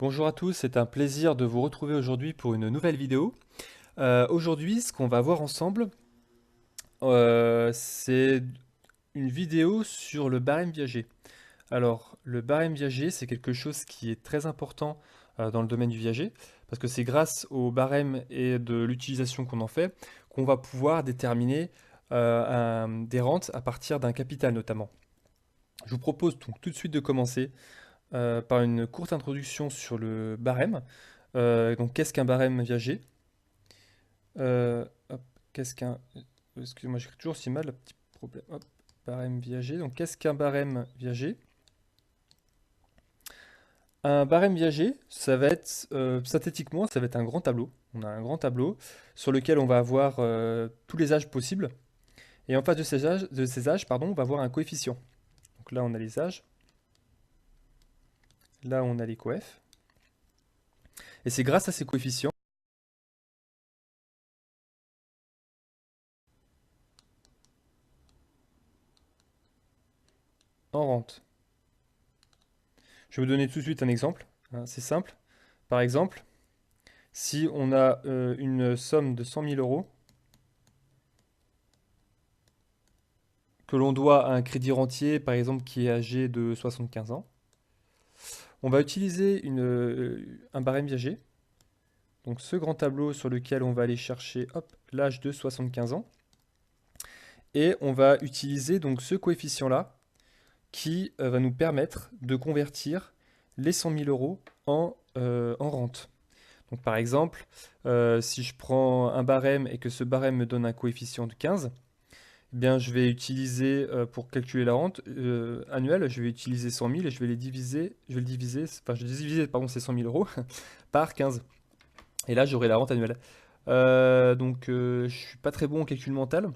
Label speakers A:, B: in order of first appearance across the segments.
A: Bonjour à tous, c'est un plaisir de vous retrouver aujourd'hui pour une nouvelle vidéo. Aujourd'hui, ce qu'on va voir ensemble, c'est une vidéo sur le barème viager. Alors, le barème viager, c'est quelque chose qui est très important dans le domaine du viager, parce que c'est grâce au barème et de l'utilisation qu'on en fait qu'on va pouvoir déterminer des rentes à partir d'un capital notamment. Je vous propose donc tout de suite de commencer par une courte introduction sur le barème. Donc, qu'est-ce qu'un barème viager? Hop, qu'est-ce qu'un... Excusez-moi, j'écris toujours si mal, le petit problème. Hop, barème viager. Donc, qu'est-ce qu'un barème viager? Un barème viager, ça va être, synthétiquement, ça va être un grand tableau. On a un grand tableau sur lequel on va avoir tous les âges possibles. Et en face de ces âges, pardon, on va avoir un coefficient. Donc là, on a les âges. Là, on a les coefs. Et c'est grâce à ces coefficients en rente. Je vais vous donner tout de suite un exemple, hein, c'est simple. Par exemple, si on a une somme de 100 000 euros que l'on doit à un crédit rentier, par exemple, qui est âgé de 75 ans, on va utiliser un barème viager. Donc ce grand tableau sur lequel on va aller chercher hop, l'âge de 75 ans. Et on va utiliser donc ce coefficient-là qui va nous permettre de convertir les 100 000 euros en rente. Donc par exemple, si je prends un barème et que ce barème me donne un coefficient de 15, eh bien je vais utiliser, pour calculer la rente annuelle, je vais utiliser 100 000 et je vais diviser pardon, ces 100 000 euros par 15. Et là j'aurai la rente annuelle. Je suis pas très bon en calcul mental,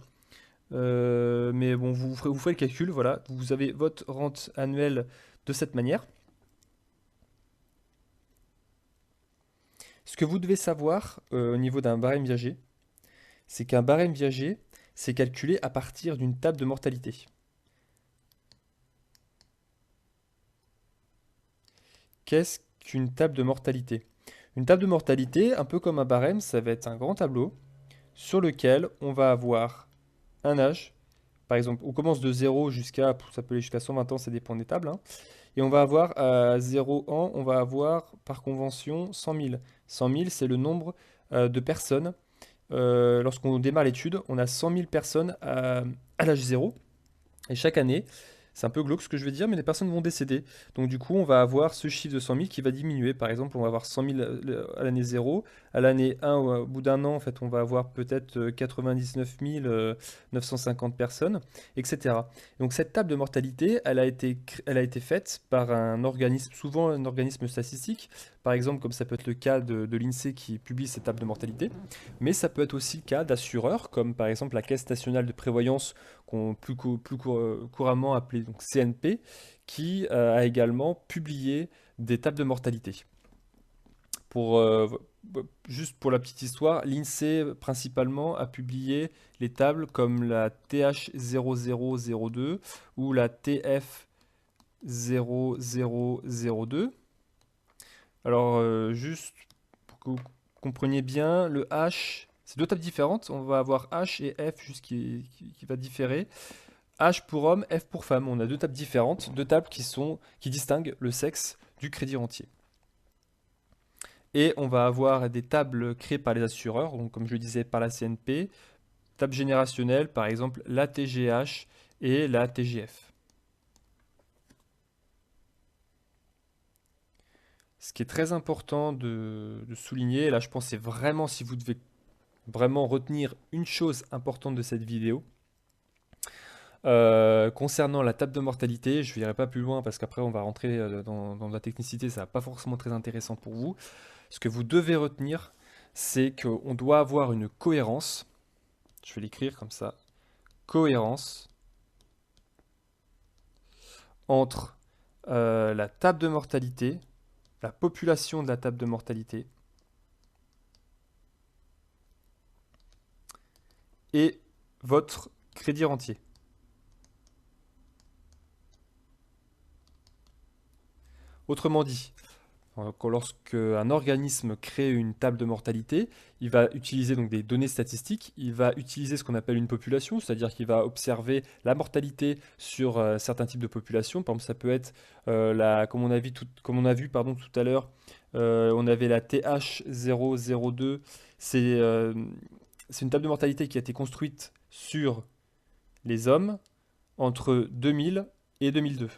A: mais bon, vous ferez le calcul, voilà. Vous avez votre rente annuelle de cette manière. Ce que vous devez savoir au niveau d'un barème viager, c'est qu'un barème viager, c'est calculé à partir d'une table de mortalité. Qu'est-ce qu'une table de mortalité? Une table de mortalité, un peu comme un barème, ça va être un grand tableau sur lequel on va avoir un âge. Par exemple, on commence de 0 jusqu'à, ça peut aller jusqu'à 120 ans, ça dépend des tables, hein. Et on va avoir à 0 ans, on va avoir par convention 100 000. 100 000, c'est le nombre de personnes. Lorsqu'on démarre l'étude, on a 100 000 personnes à l'âge 0. Et chaque année, c'est un peu glauque ce que je vais dire, mais les personnes vont décéder. Donc du coup, on va avoir ce chiffre de 100 000 qui va diminuer. Par exemple, on va avoir 100 000 à l'année 0. À l'année 1, au bout d'un an, en fait, on va avoir peut-être 99 950 personnes, etc. Donc cette table de mortalité, elle a été faite par un organisme, souvent un organisme statistique, par exemple, comme ça peut être le cas de l'INSEE qui publie cette table de mortalité, mais ça peut être aussi le cas d'assureurs, comme par exemple la Caisse nationale de prévoyance qu'on couramment appelé donc CNP, qui a également publié des tables de mortalité. Pour, juste pour la petite histoire, l'INSEE principalement a publié les tables comme la TH0002 ou la TF0002. Alors, juste pour que vous compreniez bien, le H, c'est deux tables différentes. On va avoir H et F juste qui va différer. H pour homme, F pour femme. On a deux tables différentes, deux tables qui distinguent le sexe du crédit rentier. Et on va avoir des tables créées par les assureurs, donc comme je le disais par la CNP, table générationnelle, par exemple la TGH et la TGF. Ce qui est très important de souligner, et là je pense que c'est vraiment si vous devez vraiment retenir une chose importante de cette vidéo, concernant la table de mortalité, je n'irai pas plus loin parce qu'après on va rentrer dans la technicité, ça va pas forcément très intéressant pour vous. Ce que vous devez retenir, c'est qu'on doit avoir une cohérence, je vais l'écrire comme ça, cohérence entre la table de mortalité, la population de la table de mortalité et votre crédit rentier. Autrement dit, Lorsque un organisme crée une table de mortalité, il va utiliser donc des données statistiques, il va utiliser ce qu'on appelle une population, c'est-à-dire qu'il va observer la mortalité sur certains types de populations. Par exemple, ça peut être comme on a vu pardon, tout à l'heure, on avait la TH002, c'est une table de mortalité qui a été construite sur les hommes entre 2000 et 2002.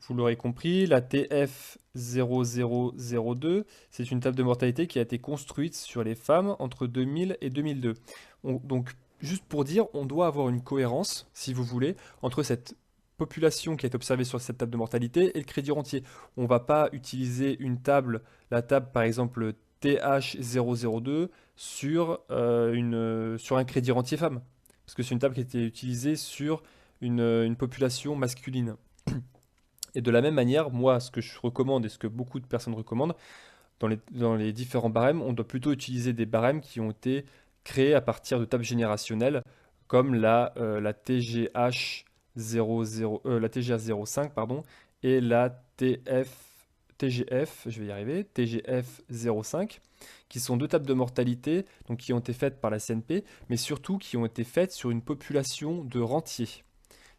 A: Vous l'aurez compris, la TF0002, c'est une table de mortalité qui a été construite sur les femmes entre 2000 et 2002. Donc, juste pour dire, on doit avoir une cohérence, si vous voulez, entre cette population qui est observée sur cette table de mortalité et le crédit rentier. On ne va pas utiliser la table par exemple TH002 sur un crédit rentier femme, parce que c'est une table qui a été utilisée sur une population masculine. Et de la même manière, moi, ce que je recommande et ce que beaucoup de personnes recommandent, dans les différents barèmes, on doit plutôt utiliser des barèmes qui ont été créés à partir de tables générationnelles, comme la la TGH 05, pardon, et la TGF, je vais y arriver, TGF 05, qui sont deux tables de mortalité, donc qui ont été faites par la CNP, mais surtout qui ont été faites sur une population de rentiers.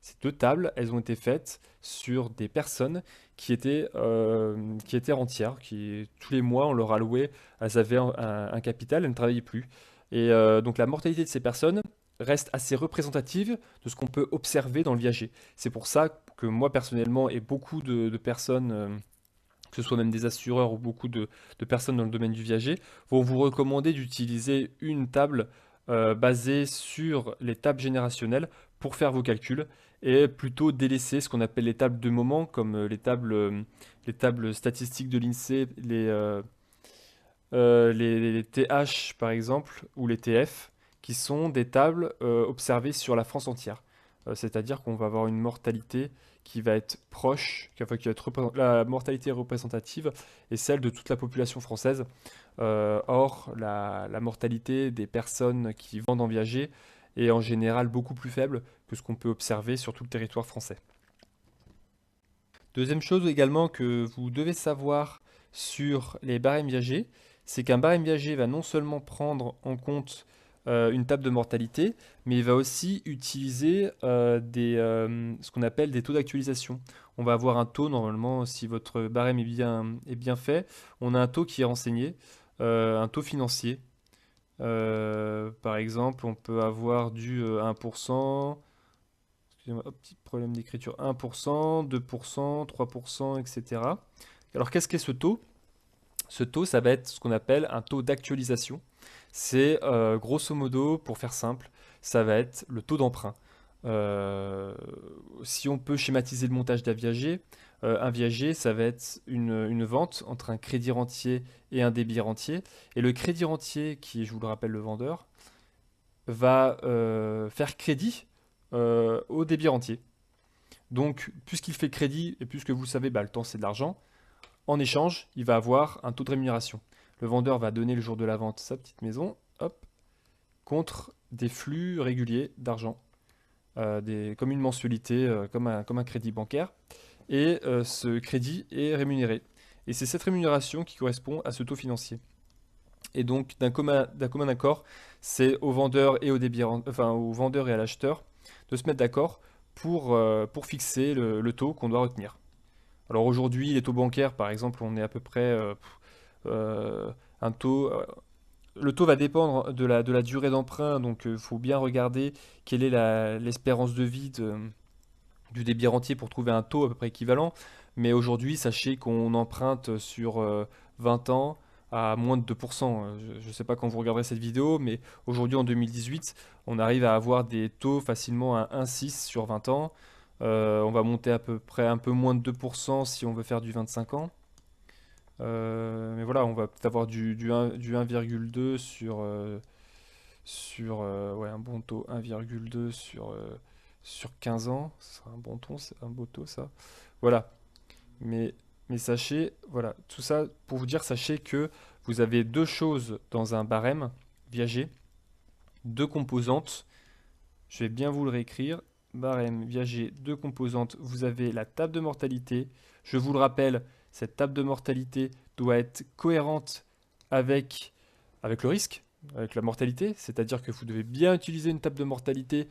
A: Ces deux tables, elles ont été faites sur des personnes qui étaient rentières, qui tous les mois on leur allouait, elles avaient un capital, elles ne travaillaient plus. Et donc la mortalité de ces personnes reste assez représentative de ce qu'on peut observer dans le viager. C'est pour ça que moi personnellement et beaucoup de personnes, que ce soit même des assureurs ou beaucoup de personnes dans le domaine du viager, vont vous recommander d'utiliser une table basée sur les tables générationnelles pour faire vos calculs et plutôt délaisser ce qu'on appelle les tables de moment, comme les tables statistiques de l'INSEE, les TH par exemple, ou les TF, qui sont des tables observées sur la France entière. C'est-à-dire qu'on va avoir une mortalité qui va être proche, la mortalité représentative est celle de toute la population française. Or, la mortalité des personnes qui vendent en viager est en général beaucoup plus faible que ce qu'on peut observer sur tout le territoire français. Deuxième chose également que vous devez savoir sur les barèmes viagers, c'est qu'un barème viager va non seulement prendre en compte une table de mortalité, mais il va aussi utiliser ce qu'on appelle des taux d'actualisation. On va avoir un taux, normalement, si votre barème est bien fait, on a un taux qui est renseigné, un taux financier. Par exemple, on peut avoir du 1%, excusez-moi, hop, petit problème d'écriture, 1%, 2%, 3%, etc. Alors qu'est-ce qu'est ce taux? Ce taux, ça va être ce qu'on appelle un taux d'actualisation. C'est grosso modo, pour faire simple, ça va être le taux d'emprunt. Si on peut schématiser le montage d'un viager, un viager, ça va être une vente entre un crédit rentier et un débit rentier. Et le crédit rentier, qui est, je vous le rappelle, le vendeur, va faire crédit au débit rentier. Donc, puisqu'il fait crédit, et puisque vous savez, bah, le temps c'est de l'argent, en échange, il va avoir un taux de rémunération. Le vendeur va donner le jour de la vente sa petite maison, hop, contre des flux réguliers d'argent, comme une mensualité, comme un crédit bancaire. Et ce crédit est rémunéré. Et c'est cette rémunération qui correspond à ce taux financier. Et donc, d'un commun accord, c'est au vendeur et au vendeur et à l'acheteur de se mettre d'accord pour fixer le taux qu'on doit retenir. Alors aujourd'hui, les taux bancaires, par exemple, on est à peu près un taux. Le taux va dépendre de la durée d'emprunt, donc il faut bien regarder quelle est l'espérance de vie du débit rentier pour trouver un taux à peu près équivalent. Mais aujourd'hui, sachez qu'on emprunte sur 20 ans à moins de 2%. Je ne sais pas quand vous regarderez cette vidéo, mais aujourd'hui en 2018, on arrive à avoir des taux facilement à 1,6 sur 20 ans. On va monter à peu près un peu moins de 2% si on veut faire du 25 ans. Mais voilà, on va peut-être avoir du 1,2 ouais, un bon taux 1,2 sur 15 ans. C'est un bon ton, c'est un beau taux ça. Voilà. Mais, mais sachez, voilà, tout ça pour vous dire, sachez que vous avez deux choses dans un barème viager, deux composantes. Je vais bien vous le réécrire. Barème viager, deux composantes. Vous avez la table de mortalité. Je vous le rappelle, Cette table de mortalité doit être cohérente avec le risque, avec la mortalité, c'est-à-dire que vous devez bien utiliser une table de mortalité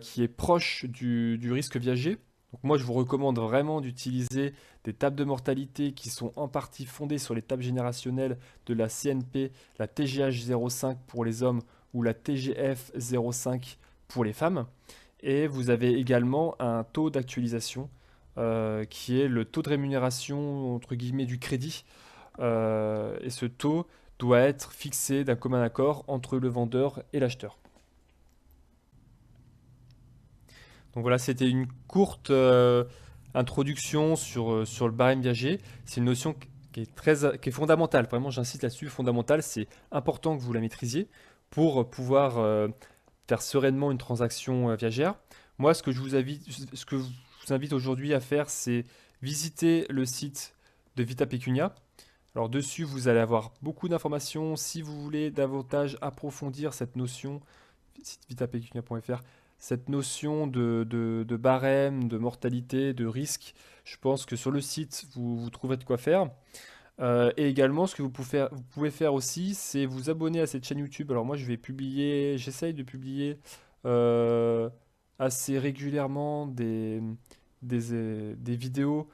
A: qui est proche du risque viager. Donc moi, je vous recommande vraiment d'utiliser des tables de mortalité qui sont en partie fondées sur les tables générationnelles de la CNP, la TGH 05 pour les hommes ou la TGF 05 pour les femmes. Et vous avez également un taux d'actualisation qui est le taux de rémunération entre guillemets du crédit. Et ce taux doit être fixé d'un commun accord entre le vendeur et l'acheteur. Donc voilà, c'était une courte introduction sur le barème viager. C'est une notion qui est fondamentale. Vraiment, j'insiste là-dessus, fondamentale. C'est important que vous la maîtrisiez pour pouvoir faire sereinement une transaction viagère. Moi, ce que je vous invite aujourd'hui à faire, c'est visiter le site de Vita Pecunia. Alors dessus, vous allez avoir beaucoup d'informations. Si vous voulez davantage approfondir cette notion, site vitapecunia.fr, cette notion de barème, de mortalité, de risque, je pense que sur le site, vous trouverez de quoi faire. Et également, ce que vous pouvez faire aussi, c'est vous abonner à cette chaîne YouTube. Alors moi, j'essaye de publier euh, assez régulièrement des vidéos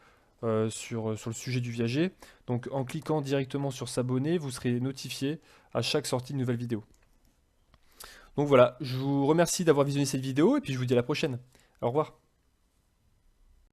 A: sur le sujet du viager. Donc en cliquant directement sur s'abonner, vous serez notifié à chaque sortie de nouvelle vidéo. Donc voilà, je vous remercie d'avoir visionné cette vidéo et puis je vous dis à la prochaine. Au revoir.